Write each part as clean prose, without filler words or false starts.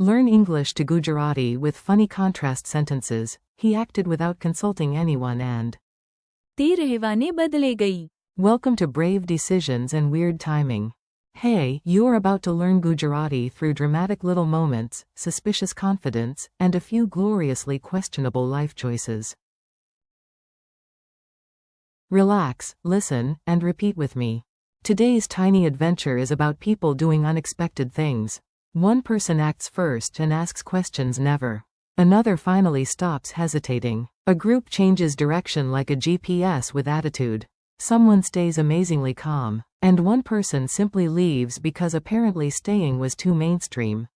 Learn English to Gujarati with funny contrast sentences. He acted without consulting anyone and તે રહેવાને બદલે ગઈ. welcome to brave decisions and weird timing. Hey, you're about to learn Gujarati through dramatic little moments, suspicious confidence, and a few gloriously questionable life choices. Relax, listen, and repeat with me. Today's tiny adventure is about people doing unexpected things. One person acts first and asks questions never. Another finally stops hesitating. A group changes direction like a GPS with attitude. Someone stays amazingly calm, and one person simply leaves because apparently staying was too mainstream.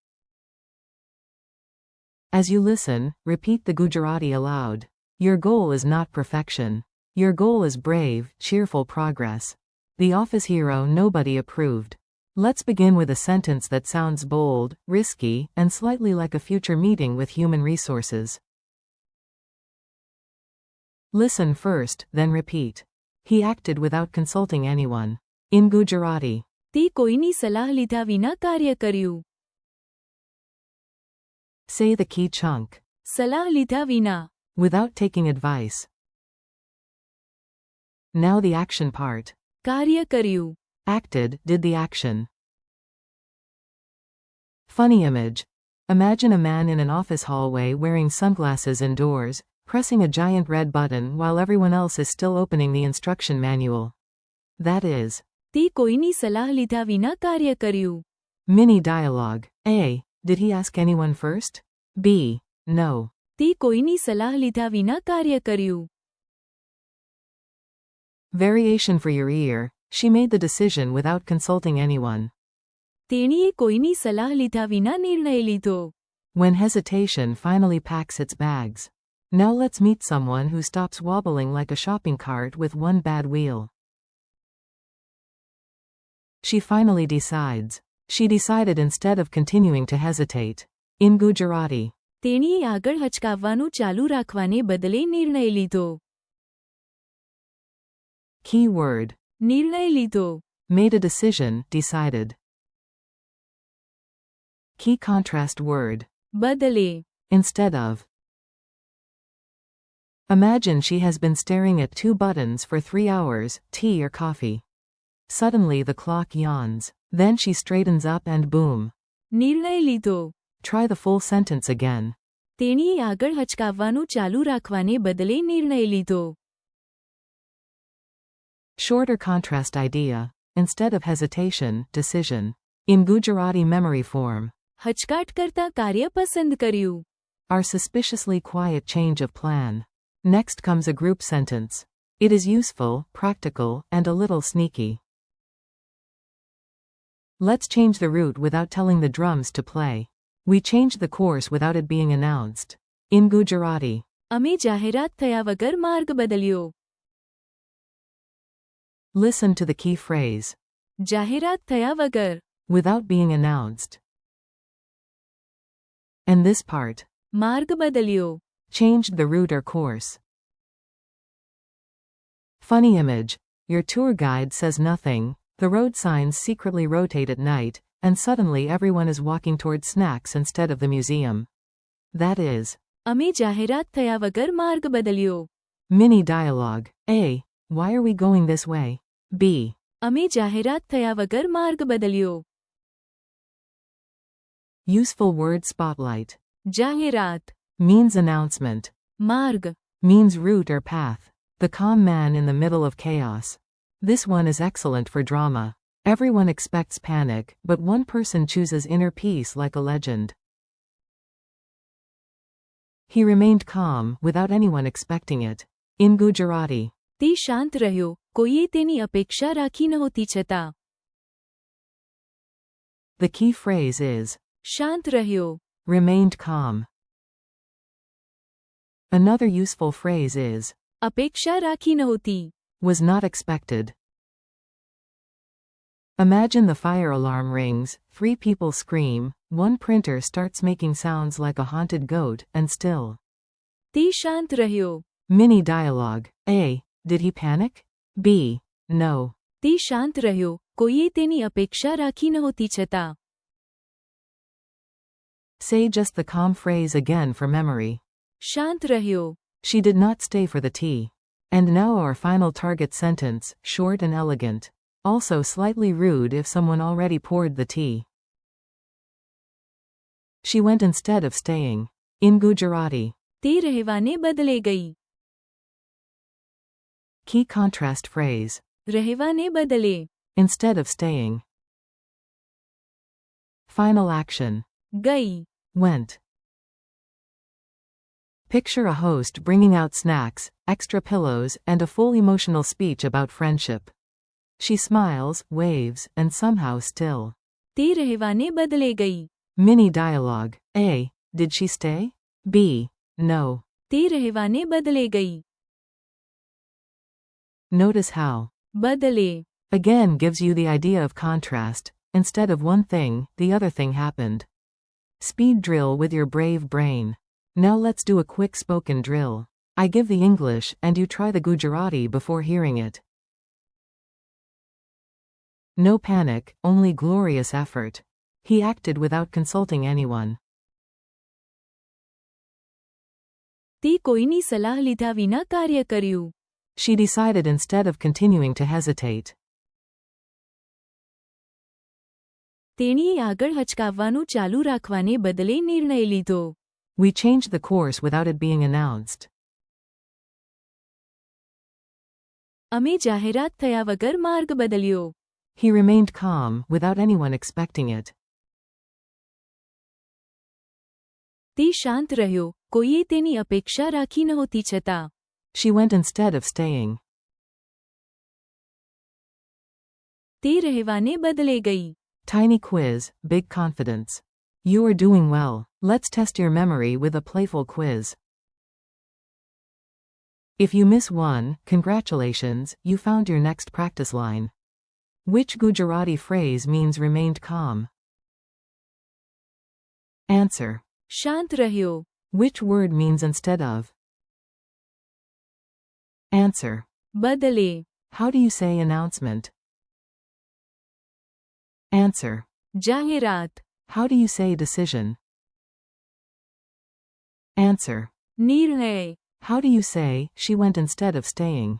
As you listen, repeat the Gujarati aloud. Your goal is not perfection. Your goal is brave, cheerful progress. The office hero nobody approved. Let's begin with a sentence that sounds bold, risky, and slightly like a future meeting with human resources. Listen first, then repeat. He acted without consulting anyone. In Gujarati. તે કોઈની સલાહ લીધા વિના કાર્ય કર્યું. Say the key chunk. સલાહ લીધા વિના. Without taking advice. Now the action part. કાર્ય કર્યું. Acted, did the action. Funny image. Imagine a man in an office hallway wearing sunglasses indoors, pressing a giant red button while everyone else is still opening the instruction manual. That is તે કોઈની સલાહ લીધા વિના કાર્ય કર્યું. mini dialogue. A. Did he ask anyone first? B. No. તે કોઈની સલાહ લીધા વિના કાર્ય કર્યું. Variation for your ear. She made the decision without consulting anyone. તેણીએ કોઈની સલાહ લીધા વિના નિર્ણય લીધો. When hesitation finally packs its bags. Now let's meet someone who stops wobbling like a shopping cart with one bad wheel. She finally decides. She decided instead of continuing to hesitate. In Gujarati. તેણીએ આગળ હચકાવવાનું ચાલુ રાખવાને બદલે નિર્ણય લીધો. Key word. નિર્ણય લીધો. Made a decision, decided. Key contrast word. બદલે. Instead of. Imagine she has been staring at two buttons for 3 hours, tea or coffee. Suddenly the clock yawns. Then she straightens up and boom. નિર્ણય લીધો. Try the full sentence again. તેણીએ આગળ હચકાવવાનું ચાલુ રાખવાને બદલે નિર્ણય લીધો. Shorter contrast idea. Instead of hesitation, decision. In Gujarati memory form. હચકાટ કરતા કાર્ય પસંદ કર્યું. Our suspiciously quiet change of plan. Next comes a group sentence. It is useful, practical, and a little sneaky. Let's change the route without telling the drums to play. We changed the course without it being announced. In Gujarati. અમે જાહેરાત થયા વગર માર્ગ બદલ્યો. Listen to the key phrase. જાહેરાત થયા વગર. Without being announced. And this part. માર્ગ બદલ્યો. Changed the route or course. Funny image. Your tour guide says nothing, the road signs secretly rotate at night, and suddenly everyone is walking toward snacks instead of the museum. That is અમે જાહેરાત થયા વગર માર્ગ બદલ્યો. mini dialogue. A. Why are we going this way? B. અમે જાહેરાત થયા વગર માર્ગ બદલ્યો. Useful word spotlight. જાહેરાત. Means announcement. માર્ગ. Means route or path. The calm man in the middle of chaos. This one is excellent for drama. Everyone expects panic, but one person chooses inner peace like a legend. He remained calm, without anyone expecting it. In Gujarati. તે શાંત રહ્યો. કોઈએ તેની અપેક્ષા રાખી નહોતી છતાં. The key phrase is શાંત રહ્યો. remained calm. Another useful phrase is અપેક્ષા રાખી નહોતી. was not expected. Imagine the fire alarm rings, 3 people scream, one printer starts making sounds like a haunted goat, and still. તે શાંત રહ્યો. Mini dialogue. A. Did he panic? B. No. તે શાંત રહ્યો. કોઈએ તેની અપેક્ષા રાખી નહોતી છતાં. Say just the calm phrase again for memory. શાંત રહ્યો. She did not stay for the tea. And now our final target sentence, short and elegant. Also slightly rude if someone already poured the tea. She went instead of staying. In Gujarati. તે રહેવાને બદલે ગઈ. Key contrast phrase. રહેવાને બદલે. Instead of staying. Final action. ગઈ. Went. Picture a host bringing out snacks, extra pillows, and a full emotional speech about friendship. She smiles, waves, and somehow still. તે રહેવાને બદલે ગઈ. Mini dialogue. A. Did she stay? B. No. તે રહેવાને બદલે ગઈ. Notice how. બદલે. Again gives you the idea of contrast. Instead of one thing, the other thing happened. Speed drill with your brave brain. Now let's do a quick spoken drill. I give the English and you try the Gujarati before hearing it. No panic, only glorious effort. He acted without consulting anyone. તે કોઈની સલાહ લીધા વિના કાર્ય કર્યું. She decided instead of continuing to hesitate. તેણીએ આગળ હચકાવવાનું ચાલુ રાખવાને બદલે નિર્ણય લીધો. We changed the course without it being announced. અમે જાહેરાત થયા વગર માર્ગ બદલ્યો. He remained calm, without anyone expecting it. તે શાંત રહ્યો, કોઈએ તેની અપેક્ષા રાખી નહોતી છતાં. She went instead of staying. તે રહેવાને બદલે ગઈ. Tiny quiz, big confidence. You are doing well. Let's test your memory with a playful quiz. If you miss one, congratulations, you found your next practice line. Which Gujarati phrase means remained calm? Answer. શાંત રહ્યો. Which word means instead of? Answer. બદલે. How do you say announcement? Answer. જાહેરાત. How do you say decision? Answer. નિર્ણય. How do you say, she went instead of staying?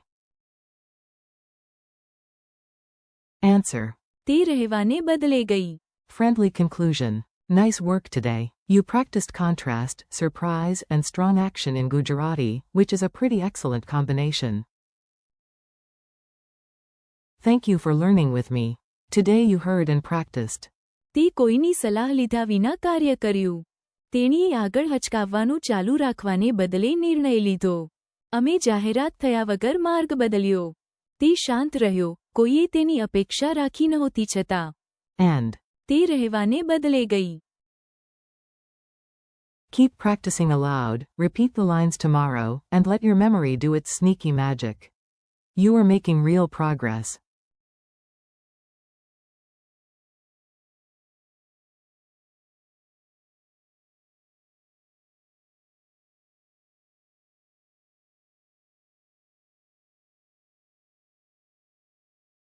Answer. તે રહેવાને બદલે ગઈ. Friendly conclusion. Nice work today. You practiced contrast, surprise, and strong action in Gujarati, which is a pretty excellent combination. Thank you for learning with me. Today you heard and practiced. તે કોઈની સલાહ લીધા વિના કાર્ય કર્યું. તેણીએ આગળ હચકાવવાનું ચાલુ રાખવાને બદલે નિર્ણય લીધો. અમે જાહેરાત થયા વગર માર્ગ બદલ્યો. તે શાંત રહ્યો, કોઈએ તેની અપેક્ષા રાખી નહોતી છતાં. And. તે રહેવાને બદલે ગઈ. Keep practicing aloud, repeat the lines tomorrow, and let your memory do its sneaky magic. You are making real progress.